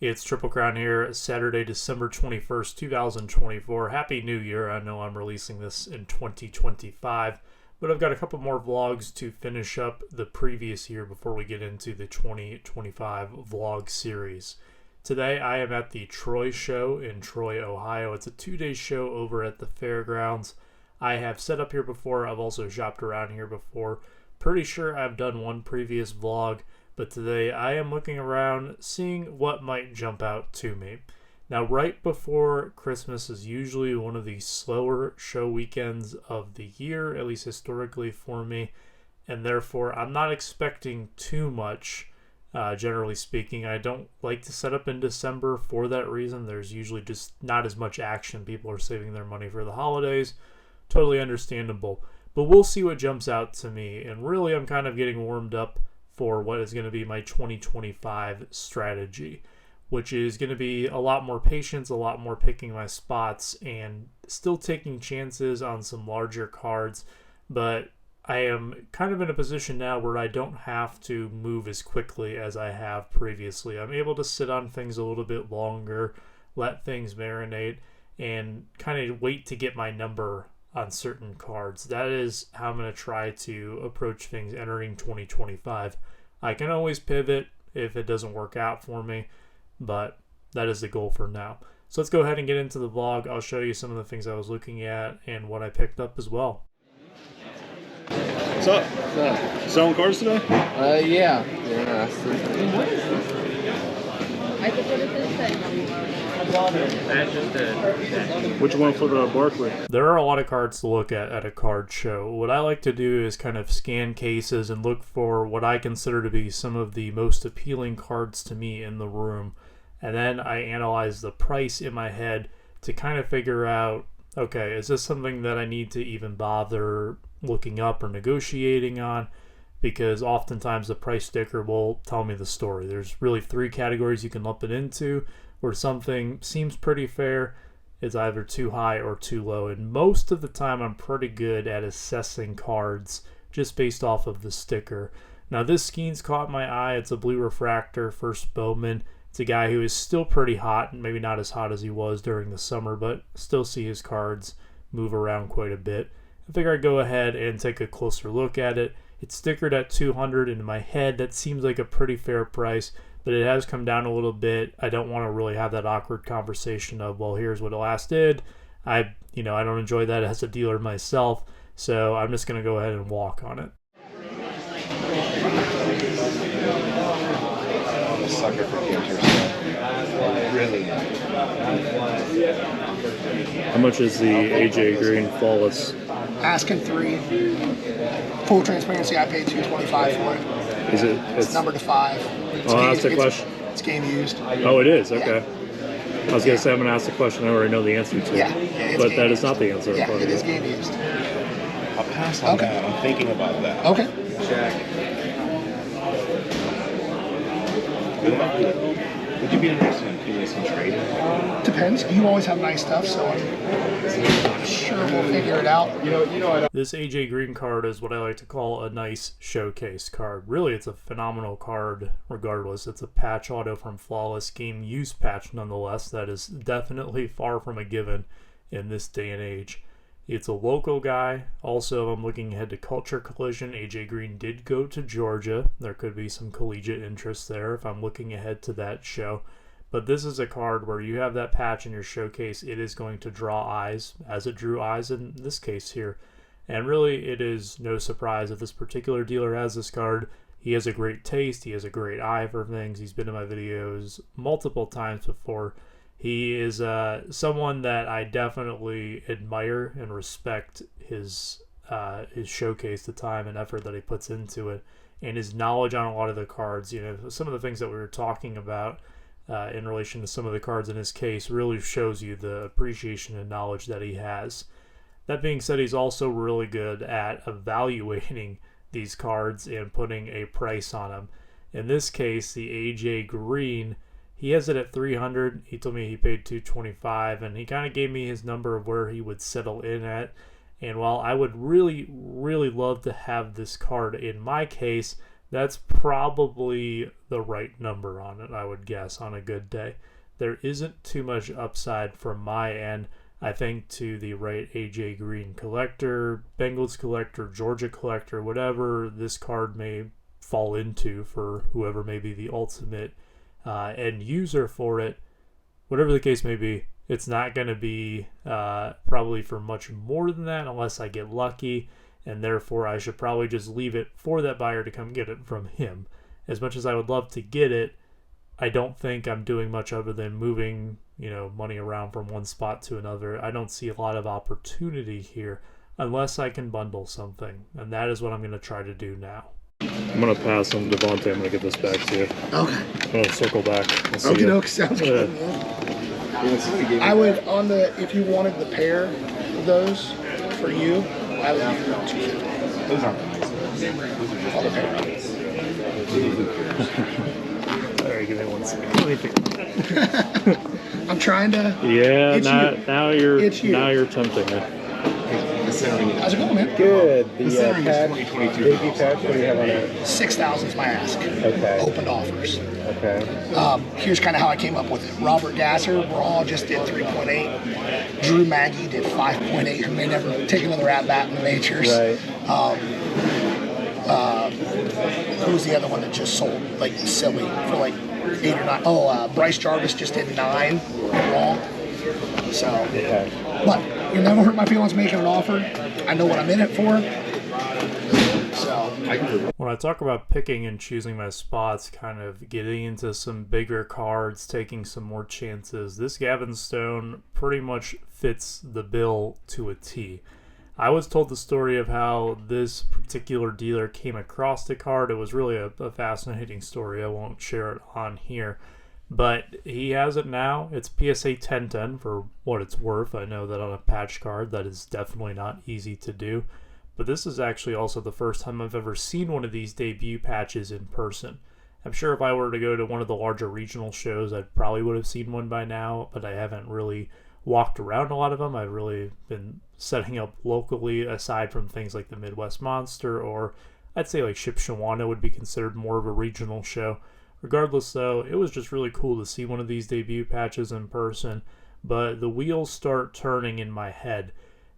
It's Triple Crown here, Saturday, December 21st, 2024. Happy New Year. I know I'm releasing this in 2025, but I've got a couple more vlogs to finish up the previous year before we get into the 2025 vlog series. Today, I am at the Troy Show in Troy, Ohio. It's a 2-day show over at the fairgrounds. I have set up here before. I've also shopped around here before. Pretty sure I've done one previous vlog. But today I am looking around, seeing what might jump out to me. Now, right before Christmas is usually one of the slower show weekends of the year, at least historically for me, and therefore I'm not expecting too much, generally speaking. I don't like to set up in December for that reason. There's usually just not as much action. People are saving their money for the holidays. Totally understandable. But we'll see what jumps out to me, and really I'm kind of getting warmed up for what is going to be my 2025 strategy, which is going to be a lot more patience, a lot more picking my spots, and still taking chances on some larger cards. But I am kind of in a position now where I don't have to move as quickly as I have previously. I'm able to sit on things a little bit longer, let things marinate, and kind of wait to get my number on certain cards. That is how I'm going to try to approach things entering 2025. I can always pivot if it doesn't work out for me, but that is the goal for now. So let's go ahead and get into the vlog. I'll show you some of the things I was looking at and what I picked up as well. What's up? What's up? Selling cards today? Yeah. I could put it this way. Which one for the Barkley? There are a lot of cards to look at a card show. What I like to do is kind of scan cases and look for what I consider to be some of the most appealing cards to me in the room. And then I analyze the price in my head to kind of figure out, okay, is this something that I need to even bother looking up or negotiating on? Because oftentimes the price sticker will tell me the story. There's really 3 categories you can lump it into, where something seems pretty fair, it's either too high or too low. And most of the time I'm pretty good at assessing cards just based off of the sticker. Now this Skeens caught my eye. It's a blue refractor, first Bowman. It's a guy who is still pretty hot, maybe not as hot as he was during the summer, but still see his cards move around quite a bit. I figure I'd go ahead and take a closer look at it. It's stickered at $200, and in my head that seems like a pretty fair price, but it has come down a little bit. I don't want to really have that awkward conversation of, well, here's what it last did. I don't enjoy that as a dealer myself, so I'm just going to go ahead and walk on it. I'm a sucker for cancer stuff. Really. How much is the AJ Green Flawless? Asking 3. Full transparency, I paid $225 for it. Is it? It's numbered to 5. I'll ask the question. It's game used. Oh, it is? Okay. Yeah. I was going to say I'm going to ask the question I already know the answer to. Yeah. But that is not the answer. Yeah, it is game used. I'll pass on that. I'm thinking about that. Okay. Check. Would you be interested in doing some trading? Depends. You always have nice stuff, so I'm sure we'll figure it out. This AJ Green card is what I like to call a nice showcase card. Really, it's a phenomenal card regardless. It's a patch auto from Flawless, game use patch nonetheless. That is definitely far from a given in this day and age. It's a local guy. Also, I'm looking ahead to Culture Collision. AJ Green did go to Georgia. There could be some collegiate interest there if I'm looking ahead to that show. But this is a card where you have that patch in your showcase. It is going to draw eyes, as it drew eyes in this case here. And really, it is no surprise that this particular dealer has this card. He has a great taste. He has a great eye for things. He's been in my videos multiple times before. He is someone that I definitely admire and respect his showcase, the time and effort that he puts into it, and his knowledge on a lot of the cards. Some of the things that we were talking about in relation to some of the cards in his case really shows you the appreciation and knowledge that he has. That being said, he's also really good at evaluating these cards and putting a price on them. In this case, the AJ Green, he has it at $300. He told me he paid $225, and he kind of gave me his number of where he would settle in at. And while I would really, really love to have this card in my case, That's probably the right number on it, I would guess, on a good day. There isn't too much upside from my end. I think to the right AJ Green collector, Bengals collector, Georgia collector, whatever this card may fall into for whoever may be the ultimate end user for it, whatever the case may be, it's not going to be probably for much more than that unless I get lucky. And therefore I should probably just leave it for that buyer to come get it from him. As much as I would love to get it, I don't think I'm doing much other than moving, money around from one spot to another. I don't see a lot of opportunity here unless I can bundle something. And that is what I'm going to try to do now. I'm going to pass on Devontae. I'm going to give this back to you. Okay. I'm going to circle back. Okay, sounds good, man. I would, if you wanted the pair of those for you, I would give you $250. Those aren't nice. All the pair. All right, give me 1 second. Let me think. I'm trying to. Yeah, it's now you're tempting me. The centering How's it going, man? Good. The centering is patch, 2022. debut patch, what do you have on it? 6,000 is my ask. Okay. Open offers. Okay. Here's kind of how I came up with it. Robert Gasser, Raw just did 3.8. Drew Maggie did 5.8, who may never take another at-bat in the majors. Right. Who was the other one that just sold like silly for like 8 or 9? Oh, Bryce Jarvis just did 9 Raw. So, Okay. but you never hurt my feelings making an offer. I know what I'm in it for. So, When I talk about picking and choosing my spots, kind of getting into some bigger cards, taking some more chances, this Gavin Stone pretty much fits the bill to a T. I was told the story of how this particular dealer came across the card. It was really a fascinating story. I won't share it on here. But he has it now. It's PSA 1010 for what it's worth. I know that on a patch card that is definitely not easy to do. But this is actually also the first time I've ever seen one of these debut patches in person. I'm sure if I were to go to one of the larger regional shows, I probably would have seen one by now, but I haven't really walked around a lot of them. I've really been setting up locally, aside from things like the Midwest Monster, or I'd say like Shipshewana would be considered more of a regional show. Regardless though, it was just really cool to see one of these debut patches in person, but the wheels start turning in my head.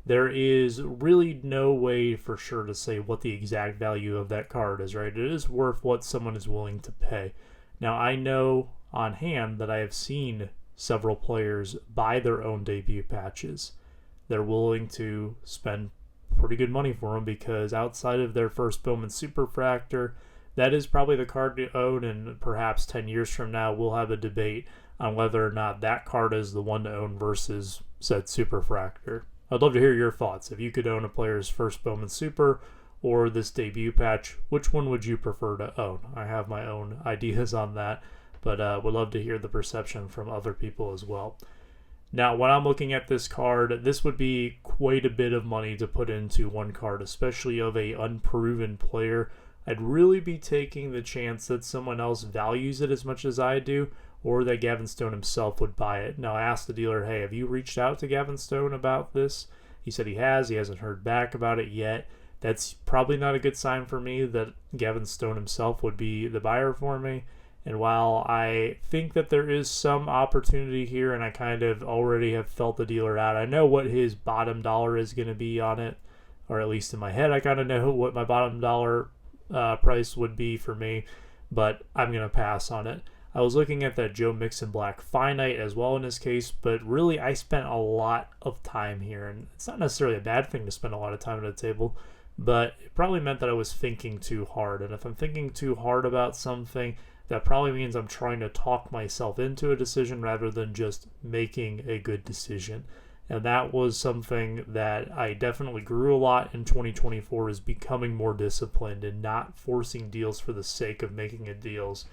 There is really no way for sure to say what the exact value of that card is, right? It is worth what someone is willing to pay. Now, I know on hand that I have seen several players buy their own debut patches. They're willing to spend pretty good money for them because outside of their first Bowman Superfractor, that is probably the card to own, and perhaps 10 years from now we'll have a debate on whether or not that card is the one to own versus said Superfractor. I'd love to hear your thoughts. If you could own a player's first Bowman Super or this debut patch, which one would you prefer to own? I have my own ideas on that, but would love to hear the perception from other people as well. Now, when I'm looking at this card, this would be quite a bit of money to put into one card, especially of a unproven player. I'd really be taking the chance that someone else values it as much as I do, or that Gavin Stone himself would buy it. Now, I asked the dealer, hey, have you reached out to Gavin Stone about this? He said he has. He hasn't heard back about it yet. That's probably not a good sign for me that Gavin Stone himself would be the buyer for me. And while I think that there is some opportunity here, and I kind of already have felt the dealer out, I know what his bottom dollar is going to be on it, or at least in my head, I kind of know what my bottom dollar price would be for me, but I'm going to pass on it. I was looking at that Joe Mixon Black Finite as well in his case, but really I spent a lot of time here, and it's not necessarily a bad thing to spend a lot of time at a table, but it probably meant that I was thinking too hard. And if I'm thinking too hard about something, that probably means I'm trying to talk myself into a decision rather than just making a good decision. And that was something that I definitely grew a lot in 2024, is becoming more disciplined and not forcing deals for the sake of making it deals.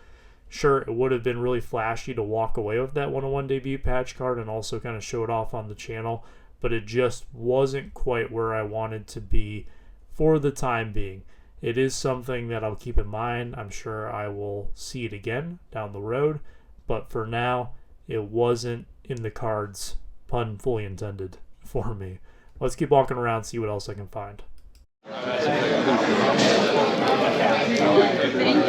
Sure, it would have been really flashy to walk away with that 101 debut patch card and also kind of show it off on the channel, but it just wasn't quite where I wanted to be for the time being. It is something that I'll keep in mind. I'm sure I will see it again down the road, but for now, it wasn't in the cards, pun fully intended, for me. Let's keep walking around, see what else I can find. Thank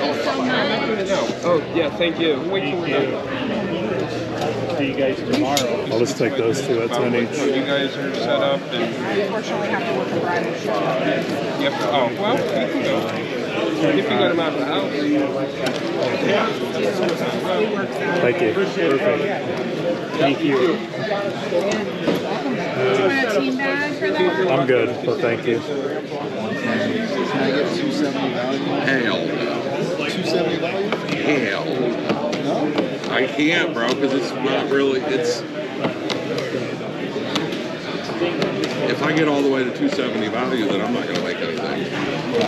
Yeah, thank you. Wait till we're done. See you guys tomorrow. I'll just take those two at 10 each. So you guys are set up and... Unfortunately, I have to work a bridal show. You have to, oh, well, you can go. If you got them out of the house. Thank you. Perfect. Thank you. Do you want a team bag for that? I'm good, but thank you. Can I get 270 value? Hell no. 270 value? Hell no. No? I can't, bro, because it's not really, it's... If I get all the way to 270 value, then I'm not going to make anything.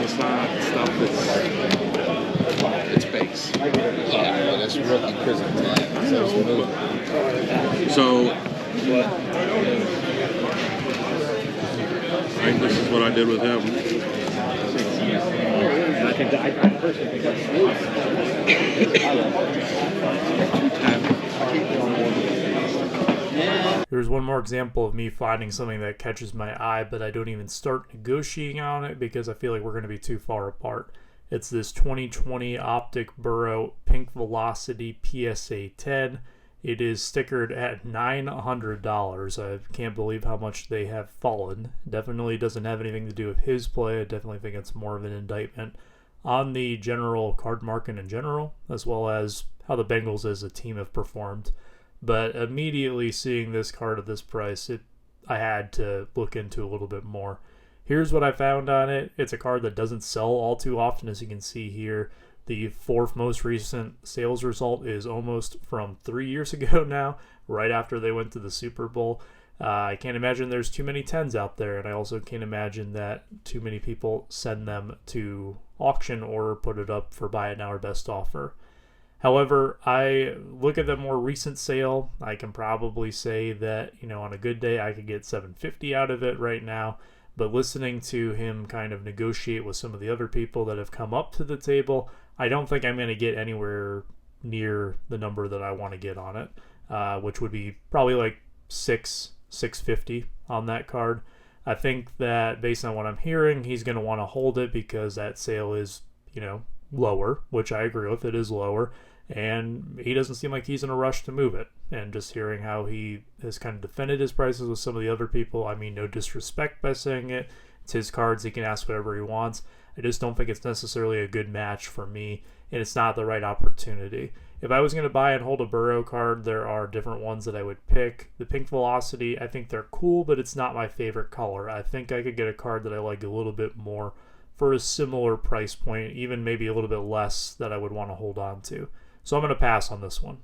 It's not stuff that's... It's base. Yeah, that's rookie prison. So... I think this is what I did with him. I personally think that's Here's one more example of me finding something that catches my eye, but I don't even start negotiating on it because I feel like we're going to be too far apart. It's this 2020 Optic Burrow Pink Velocity PSA 10. It is stickered at $900. I can't believe how much they have fallen. Definitely doesn't have anything to do with his play. I definitely think it's more of an indictment on the general card market in general, as well as how the Bengals as a team have performed. But immediately seeing this card at this price, I had to look into a little bit more. Here's what I found on it. It's a card that doesn't sell all too often, as you can see here. The fourth most recent sales result is almost from 3 years ago now, right after they went to the Super Bowl. I can't imagine there's too many 10s out there, and I also can't imagine that too many people send them to auction or put it up for buy it now or best offer. However, I look at the more recent sale. I can probably say that, on a good day, I could get $750 out of it right now. But listening to him kind of negotiate with some of the other people that have come up to the table, I don't think I'm going to get anywhere near the number that I want to get on it, which would be probably like $650 on that card. I think that based on what I'm hearing, he's going to want to hold it because that sale is, lower, which I agree with. It is lower. And he doesn't seem like he's in a rush to move it. And just hearing how he has kind of defended his prices with some of the other people, I mean, no disrespect by saying it. It's his cards. He can ask whatever he wants. I just don't think it's necessarily a good match for me, and it's not the right opportunity. If I was going to buy and hold a Burrow card, there are different ones that I would pick. The Pink Velocity, I think they're cool, but it's not my favorite color. I think I could get a card that I like a little bit more for a similar price point, even maybe a little bit less that I would want to hold on to. So I'm going to pass on this one.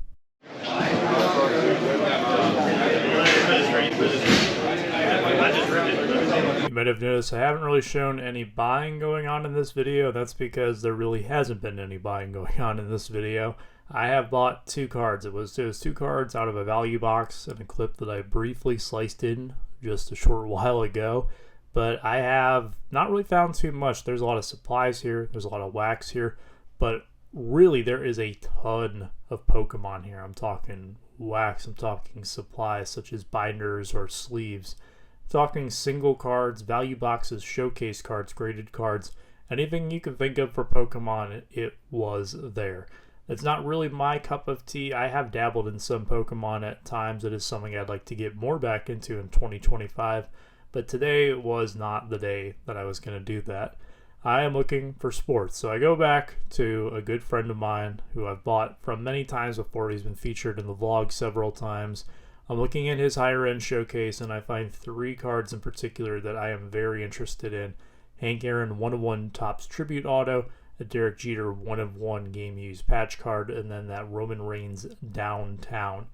You might have noticed I haven't really shown any buying going on in this video. That's because there really hasn't been any buying going on in this video. I have bought two cards. It was two cards out of a value box and a clip that I briefly sliced in just a short while ago. But I have not really found too much. There's a lot of supplies here. There's a lot of wax here. But really, there is a ton of Pokemon here. I'm talking wax. I'm talking supplies such as binders or sleeves. I'm talking single cards, value boxes, showcase cards, graded cards. Anything you can think of for Pokemon, it was there. It's not really my cup of tea. I have dabbled in some Pokemon at times. It is something I'd like to get more back into in 2025. But today was not the day that I was going to do that. I am looking for sports. So I go back to a good friend of mine who I've bought from many times before. He's been featured in the vlog several times. I'm looking at his higher end showcase and I find three cards in particular that I am very interested in. Hank Aaron 1/1 Topps Tribute Auto, a Derek Jeter 1/1 Game Used Patch card, and then that Roman Reigns Downtown.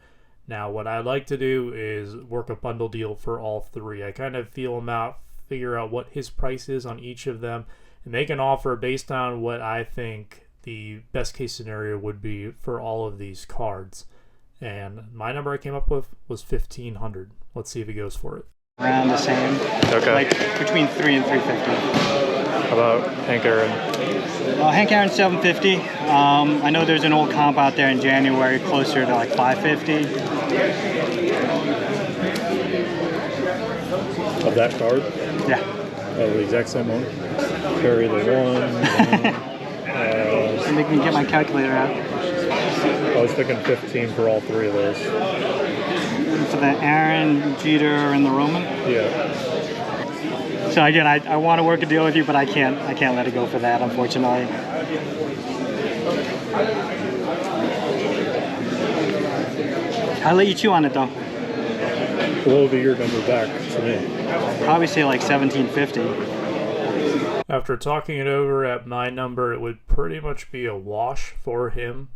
Now what I'd like to do is work a bundle deal for all three. I kind of feel him out, figure out what his price is on each of them, and make an offer based on what I think the best case scenario would be for all of these cards. And my number I came up with was $1,500. Let's see if he goes for it. Around the same. Okay. Like between $300 and $350. How about Hank Aaron? Hank Aaron $750. I know there's an old comp out there in January closer to like $550. Of that card? Yeah. Oh, the exact same one? Carry the one. And they can get my calculator out. I was thinking 15 for all three of those. For the Aaron, Jeter, and the Roman. Yeah. So again, I want to work a deal with you, but I can't let it go for that, unfortunately. I'll let you chew on it though. Blow the year number back to me. Probably say like 1750. After talking it over at my number, it would pretty much be a wash for him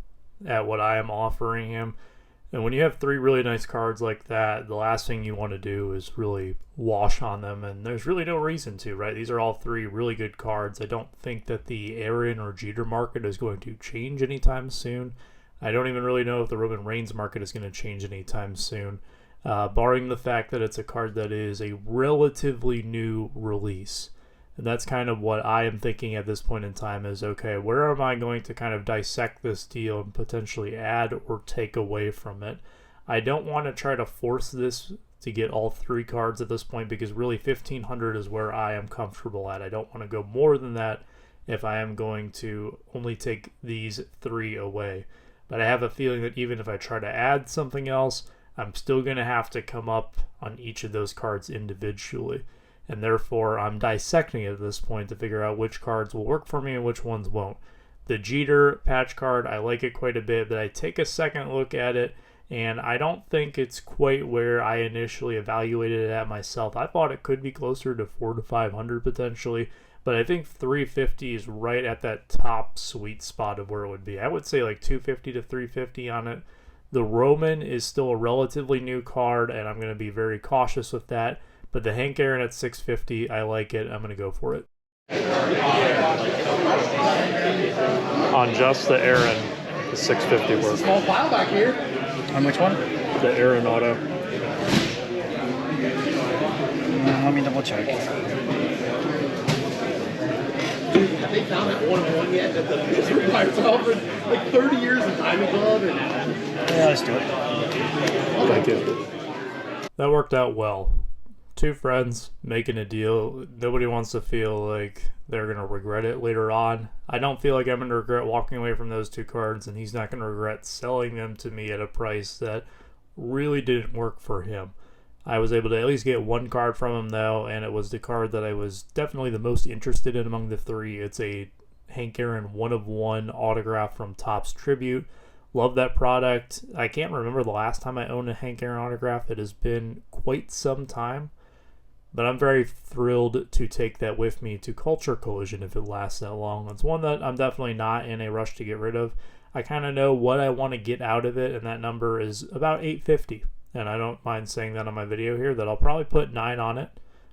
at what I am offering him. And when you have three really nice cards like that, the last thing you want to do is really wash on them, and there's really no reason to, right? These are all three really good cards. I don't think that the Aaron or Jeter market is going to change anytime soon. I don't even really know if the Roman Reigns market is going to change anytime soon, barring the fact that it's a card that is a relatively new release. And that's kind of what I am thinking at this point in time is, okay, where am I going to kind of dissect this deal and potentially add or take away from it? I don't want to try to force this to get all three cards at this point, because really 1,500 is where I am comfortable at. I don't want to go more than that if I am going to only take these three away. But I have a feeling that even if I try to add something else, I'm still going to have to come up on each of those cards individually. And therefore, I'm dissecting it at this point to figure out which cards will work for me and which ones won't. The Jeter patch card, I like it quite a bit, but I take a second look at it, and I don't think it's quite where I initially evaluated it at myself. I thought it could be closer to 400 to 500 potentially, but I think 350 is right at that top sweet spot of where it would be. I would say like 250 to 350 on it. The Roman is still a relatively new card, and I'm going to be very cautious with that. But the Hank Aaron at 650, I like it. I'm going to go for it. On just the Aaron, the 650 work. Small pile back here. On which one? The Aaron auto. Let me double check. Dude, have they found that one-on-one yet? That the Mystery Pirates offered like 30 years of Diamond Club? Yeah, let's do it. Thank you. That worked out well. Two friends making a deal. Nobody wants to feel like they're going to regret it later on. I don't feel like I'm going to regret walking away from those two cards, and he's not going to regret selling them to me at a price that really didn't work for him. I was able to at least get one card from him, though, and it was the card that I was definitely the most interested in among the three. It's a Hank Aaron 1-of-1 autograph from Topps Tribute. Love that product. I can't remember the last time I owned a Hank Aaron autograph. It has been quite some time. But I'm very thrilled to take that with me to Culture Collision if it lasts that long. It's one that I'm definitely not in a rush to get rid of. I kind of know what I want to get out of it, and that number is about $850. And I don't mind saying that on my video here, that I'll probably put $9 on it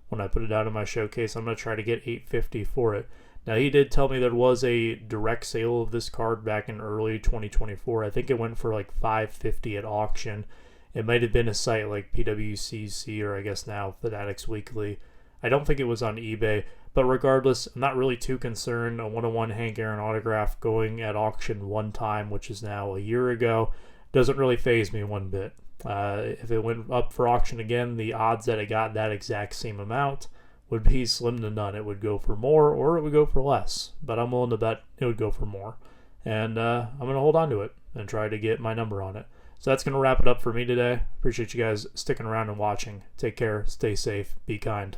when I put it out in my showcase. I'm going to try to get $850 for it. Now, he did tell me there was a direct sale of this card back in early 2024. I think it went for like $550 at auction. It might have been a site like PWCC, or I guess now Fanatics Weekly. I don't think it was on eBay, but regardless, I'm not really too concerned. A 1-of-1 Hank Aaron autograph going at auction one time, which is now a year ago, doesn't really faze me one bit. If it went up for auction again, the odds that it got that exact same amount would be slim to none. It would go for more, or it would go for less, but I'm willing to bet it would go for more. And I'm going to hold on to it and try to get my number on it. So that's going to wrap it up for me today. Appreciate you guys sticking around and watching. Take care, stay safe, be kind.